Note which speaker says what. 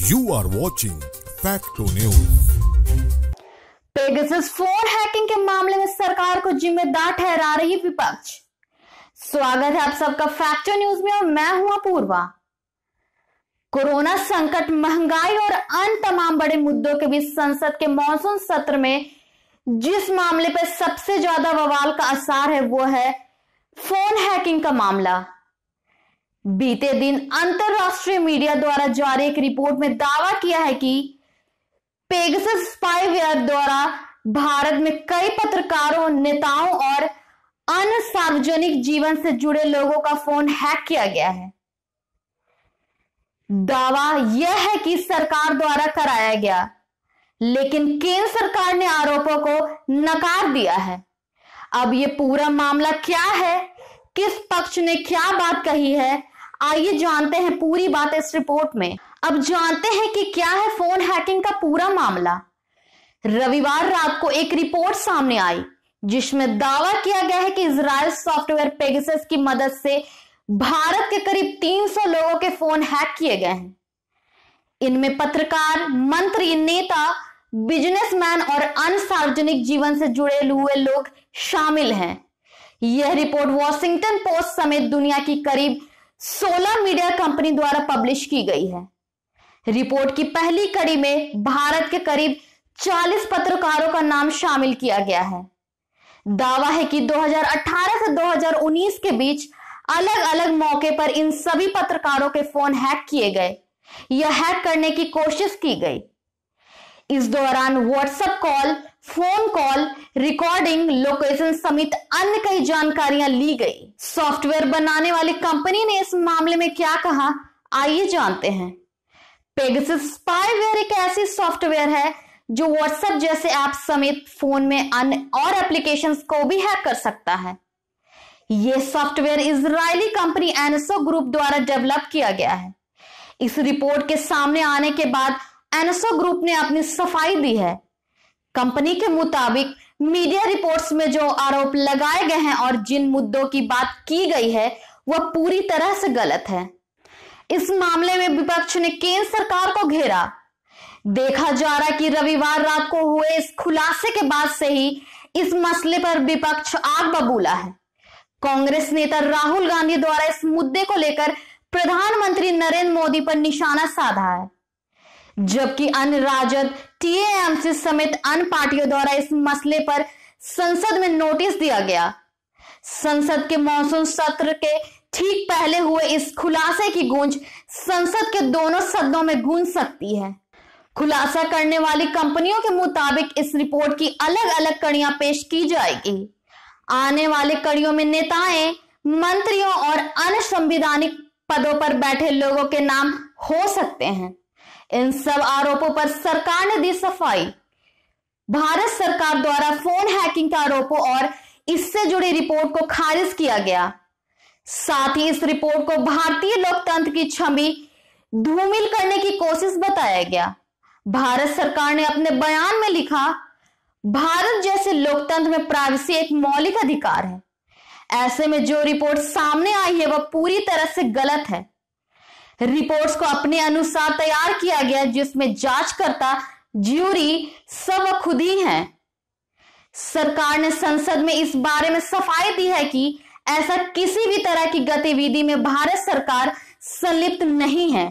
Speaker 1: You are watching Facto News।
Speaker 2: Pegasus phone hacking के मामले में सरकार को जिम्मेदार ठहरा रही विपक्ष। स्वागत है आप सबका फैक्टो न्यूज में और मैं हूं अपूर्वा। कोरोना संकट, महंगाई और अन्य तमाम बड़े मुद्दों के बीच संसद के मॉनसून सत्र में जिस मामले पर सबसे ज्यादा बवाल का असर है वो है फोन हैकिंग का मामला। बीते दिन अंतरराष्ट्रीय मीडिया द्वारा जारी एक रिपोर्ट में दावा किया है कि पेगासस स्पाईवेयर द्वारा भारत में कई पत्रकारों, नेताओं और अन्य सार्वजनिक जीवन से जुड़े लोगों का फोन हैक किया गया है। दावा यह है कि सरकार द्वारा कराया गया, लेकिन केंद्र सरकार ने आरोपों को नकार दिया है। अब यह पूरा मामला क्या है, किस पक्ष ने क्या बात कही है, आइए जानते हैं पूरी बात इस रिपोर्ट में। अब जानते हैं कि क्या है फोन हैकिंग का पूरा मामला। रविवार रात को एक रिपोर्ट सामने आई जिसमें दावा किया गया है कि इजराइल सॉफ्टवेयर पेगासस की मदद से भारत के करीब 300 लोगों के फोन हैक किए गए हैं। इनमें पत्रकार, मंत्री, नेता, बिजनेसमैन और अन्य सार्वजनिक जीवन से जुड़े हुए लोग शामिल हैं। यह रिपोर्ट वॉशिंगटन पोस्ट समेत दुनिया की करीब 16 मीडिया कंपनी द्वारा पब्लिश की गई है। रिपोर्ट की पहली कड़ी में भारत के करीब 40 पत्रकारों का नाम शामिल किया गया है। दावा है कि 2018 से 2019 के बीच अलग अलग मौके पर इन सभी पत्रकारों के फोन हैक किए गए या हैक करने की कोशिश की गई। इस दौरान WhatsApp call, phone call, recording, location समेत अन्य कई जानकारियां ली गई। सॉफ्टवेयर बनाने वाली कंपनी ने इस मामले में क्या कहा, आइए जानते हैं। पेगासस स्पाईवेयर एक ऐसी सॉफ्टवेयर है जो व्हाट्सएप जैसे ऐप समेत फोन में अन्य और एप्लीकेशंस को भी हैक कर सकता है। यह software Israeli company NSO group द्वारा डेवलप किया गया है। इस रिपोर्ट के सामने आने के बाद एनएसओ ग्रुप ने अपनी सफाई दी है। कंपनी के मुताबिक मीडिया रिपोर्ट्स में जो आरोप लगाए गए हैं और जिन मुद्दों की बात की गई है वह पूरी तरह से गलत है। इस मामले में विपक्ष ने केंद्र सरकार को घेरा। देखा जा रहा है कि रविवार रात को हुए इस खुलासे के बाद से ही इस मसले पर विपक्ष आग बबूला है। कांग्रेस नेता राहुल गांधी द्वारा इस मुद्दे को लेकर प्रधानमंत्री नरेंद्र मोदी पर निशाना साधा है, जबकि अन्य राजद, टीएमसी समेत अन्य पार्टियों द्वारा इस मसले पर संसद में नोटिस दिया गया। संसद के मॉनसून सत्र के ठीक पहले हुए इस खुलासे की गूंज संसद के दोनों सदनों में गूंज सकती है। खुलासा करने वाली कंपनियों के मुताबिक इस रिपोर्ट की अलग अलग कड़ियां पेश की जाएगी। आने वाले कड़ियों में नेताएं, मंत्रियों और अन्य संवैधानिक पदों पर बैठे लोगों के नाम हो सकते हैं। इन सब आरोपों पर सरकार ने दी सफाई। भारत सरकार द्वारा फोन हैकिंग के आरोपों और इससे जुड़ी रिपोर्ट को खारिज किया गया। साथ ही इस रिपोर्ट को भारतीय लोकतंत्र की छवि धूमिल करने की कोशिश बताया गया। भारत सरकार ने अपने बयान में लिखा, भारत जैसे लोकतंत्र में प्राइवेसी एक मौलिक अधिकार है। ऐसे में जो रिपोर्ट सामने आई है वह पूरी तरह से गलत है। रिपोर्ट्स को अपने अनुसार तैयार किया गया जिसमें जांचकर्ता, ज्यूरी सब खुद ही हैं। सरकार ने संसद में इस बारे में सफाई दी है कि ऐसा किसी भी तरह की गतिविधि में भारत सरकार संलिप्त नहीं है।